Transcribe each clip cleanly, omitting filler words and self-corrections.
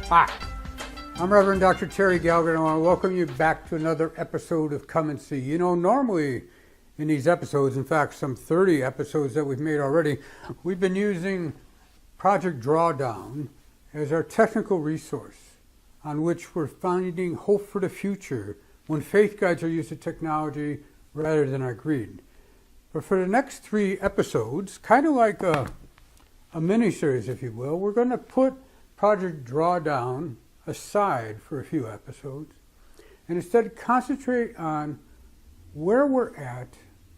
Hi, I'm Reverend Dr. Terry Gallagher, and I want to welcome you back to another episode of Come and See. You know, normally in these episodes, in fact, some 30 episodes that we've made already, we've been using Project Drawdown as our technical resource on which we're finding hope for the future when faith guides our use of technology rather than our greed. But for the next 3 episodes, kind of like a mini-series, if you will, we're going to put Project Drawdown aside for a few episodes and instead concentrate on where we're at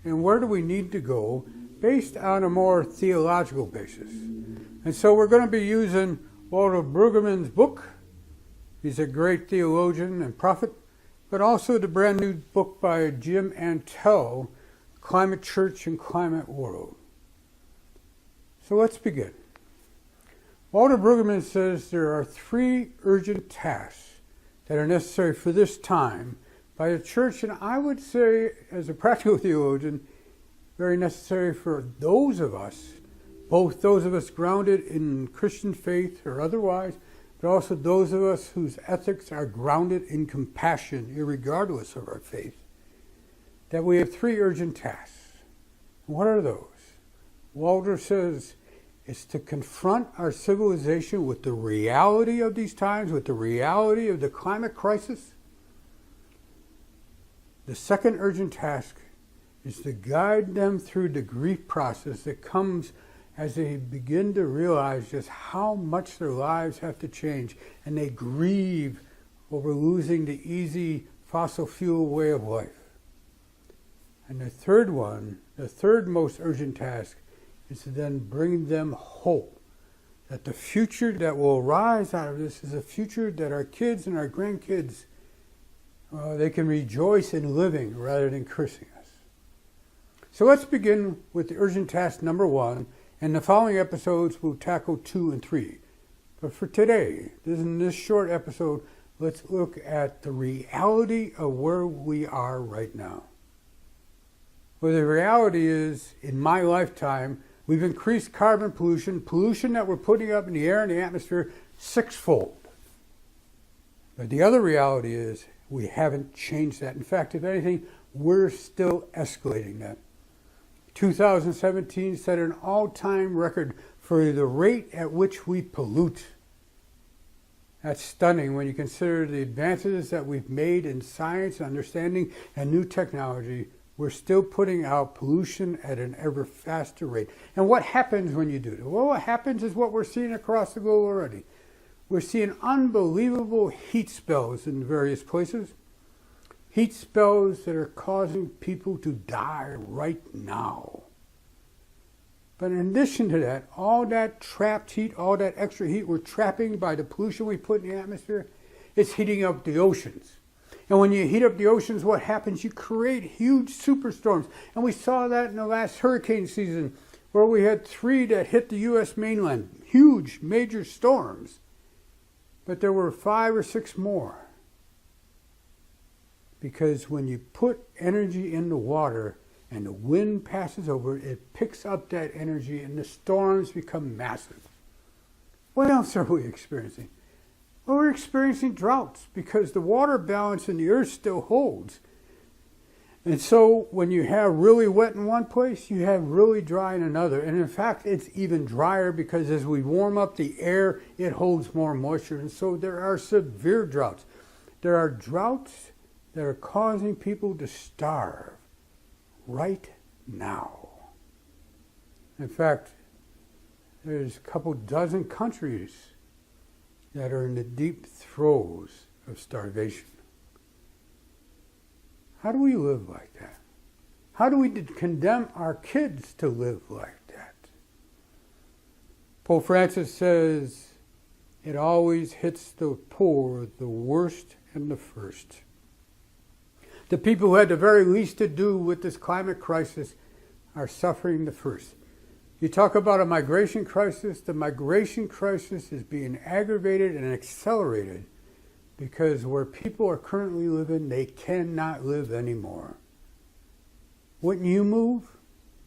and where do we need to go based on a more theological basis. And so we're going to be using Walter Brueggemann's book. He's a great theologian and prophet, but also the brand new book by Jim Antell, Climate Church and Climate World. So let's begin. Walter Brueggemann says there are 3 urgent tasks that are necessary for this time by the church, and I would say, as a practical theologian, very necessary for those of us, both those of us grounded in Christian faith or otherwise, but also those of us whose ethics are grounded in compassion, irregardless of our faith, that we have 3 urgent tasks. What are those? Walter says it's to confront our civilization with the reality of these times, with the reality of the climate crisis. The second urgent task is to guide them through the grief process that comes as they begin to realize just how much their lives have to change, and they grieve over losing the easy fossil fuel way of life. And the third one, the third most urgent task, is to then bring them hope that the future that will arise out of this is a future that our kids and our grandkids, they can rejoice in living rather than cursing us. So let's begin with the urgent task number 1, and the following episodes will tackle 2 and 3. But for today, in this short episode, let's look at the reality of where we are right now. Well, the reality is, in my lifetime, we've increased carbon pollution that we're putting up in the air and the atmosphere 6-fold. But the other reality is, we haven't changed that. In fact, if anything, we're still escalating that. 2017 set an all-time record for the rate at which we pollute. That's stunning when you consider the advances that we've made in science, understanding, and new technology. We're still putting out pollution at an ever faster rate. And what happens when you do that? Well, what happens is what we're seeing across the globe already. We're seeing unbelievable heat spells in various places. Heat spells that are causing people to die right now. But in addition to that, all that trapped heat, all that extra heat we're trapping by the pollution we put in the atmosphere, it's heating up the oceans. And when you heat up the oceans, what happens? You create huge superstorms. And we saw that in the last hurricane season, where we had 3 that hit the U.S. mainland. Huge, major storms. But there were 5 or 6 more. Because when you put energy in the water and the wind passes over it, it picks up that energy and the storms become massive. What else are we experiencing? Well, we're experiencing droughts because the water balance in the earth still holds. And so when you have really wet in one place, you have really dry in another. And in fact, it's even drier because as we warm up the air, it holds more moisture. And so there are severe droughts. There are droughts that are causing people to starve right now. In fact, there's a couple dozen countries that are in the deep throes of starvation. How do we live like that? How do we condemn our kids to live like that? Pope Francis says it always hits the poor the worst and the first. The people who had the very least to do with this climate crisis are suffering the first. You talk about a migration crisis. The migration crisis is being aggravated and accelerated because where people are currently living, they cannot live anymore. Wouldn't you move?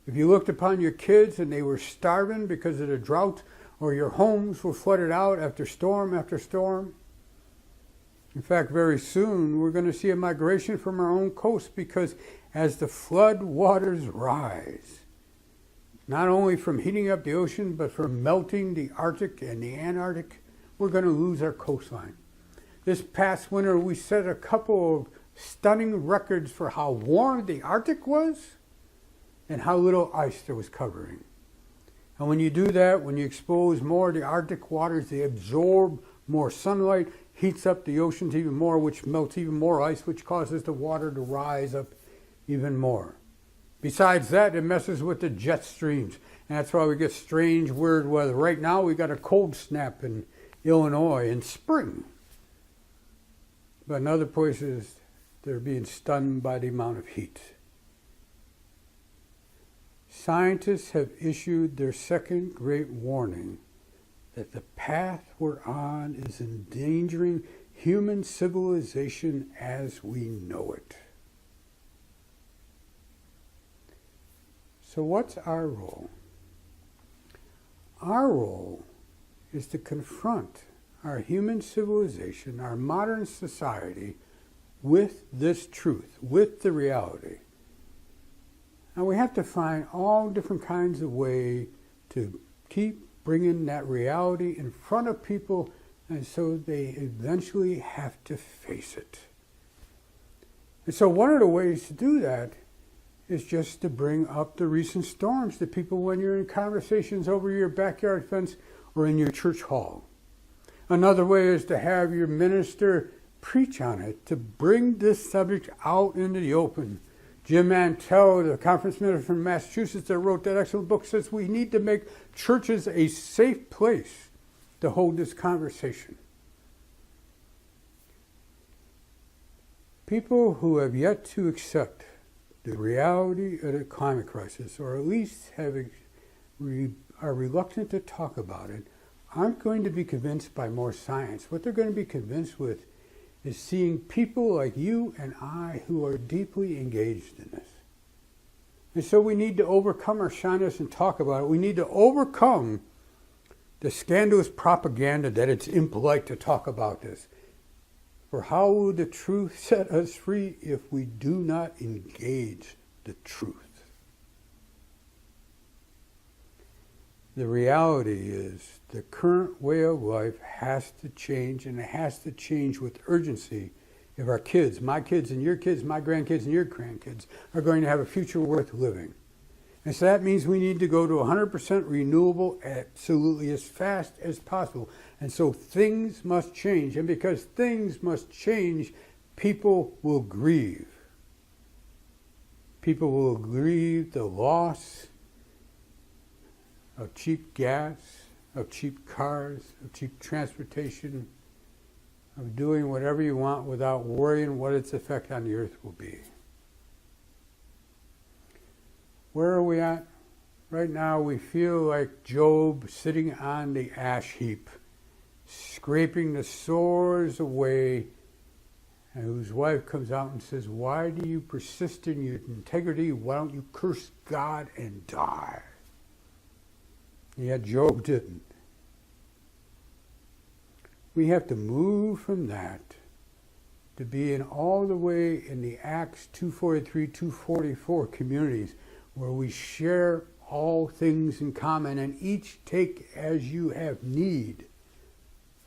If you looked upon your kids and they were starving because of the drought or your homes were flooded out after storm after storm. In fact, very soon we're going to see a migration from our own coast, because as the flood waters rise, not only from heating up the ocean, but from melting the Arctic and the Antarctic, we're going to lose our coastline. This past winter, we set a couple of stunning records for how warm the Arctic was and how little ice there was covering. And when you do that, when you expose more of the Arctic waters, they absorb more sunlight, heats up the oceans even more, which melts even more ice, which causes the water to rise up even more. Besides that, it messes with the jet streams, and that's why we get strange, weird weather. Right now, we got a cold snap in Illinois in spring. But in other places, they're being stunned by the amount of heat. Scientists have issued their second great warning that the path we're on is endangering human civilization as we know it. So what's our role? Our role is to confront our human civilization, our modern society, with this truth, with the reality. Now we have to find all different kinds of ways to keep bringing that reality in front of people, and so they eventually have to face it. And so one of the ways to do that is just to bring up the recent storms to people when you're in conversations over your backyard fence or in your church hall. Another way is to have your minister preach on it, to bring this subject out into the open. Jim Mantell, the conference minister from Massachusetts that wrote that excellent book, says we need to make churches a safe place to hold this conversation. People who have yet to accept the reality of the climate crisis, or at least are reluctant to talk about it, aren't going to be convinced by more science. What they're going to be convinced with is seeing people like you and I who are deeply engaged in this. And so we need to overcome our shyness and talk about it. We need to overcome the scandalous propaganda that it's impolite to talk about this. For how will the truth set us free if we do not engage the truth? The reality is the current way of life has to change, and it has to change with urgency if our kids, my kids and your kids, my grandkids and your grandkids, are going to have a future worth living. And so that means we need to go to 100% renewable absolutely as fast as possible. And so things must change. And because things must change, people will grieve. People will grieve the loss of cheap gas, of cheap cars, of cheap transportation, of doing whatever you want without worrying what its effect on the earth will be. Where are we at? Right now we feel like Job sitting on the ash heap, scraping the sores away, and whose wife comes out and says, "Why do you persist in your integrity? Why don't you curse God and die?" Yet Job didn't. We have to move from that to being all the way in the Acts 2:43, 2:44 communities, where we share all things in common and each take as you have need.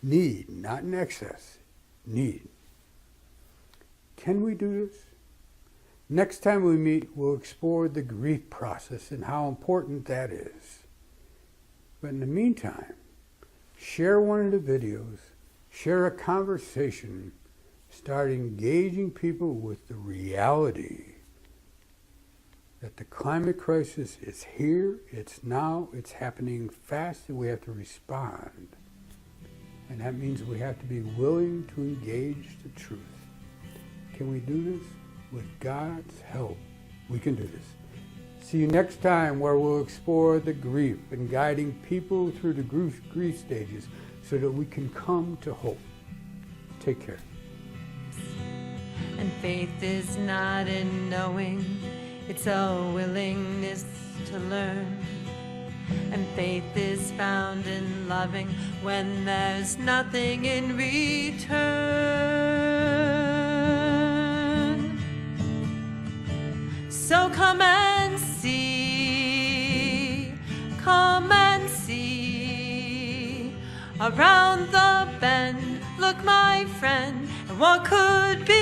Need, not in excess. Need. Can we do this? Next time we meet, we'll explore the grief process and how important that is. But in the meantime, share one of the videos, share a conversation, start engaging people with the reality that the climate crisis is here, it's now, it's happening fast, and we have to respond. And that means we have to be willing to engage the truth. Can we do this? With God's help, we can do this. See you next time, where we'll explore the grief and guiding people through the grief stages so that we can come to hope. Take care. And faith is not in knowing, it's a willingness to learn. and faith is found in loving when there's nothing in return. So come and see, around the bend, look my friend, and what could be?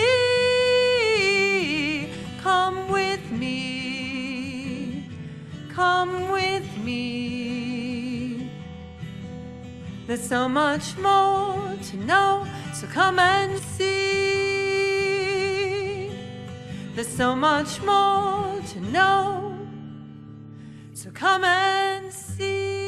Come with me, come with me. There's so much more to know, so come and see. There's so much more to know, so come and see.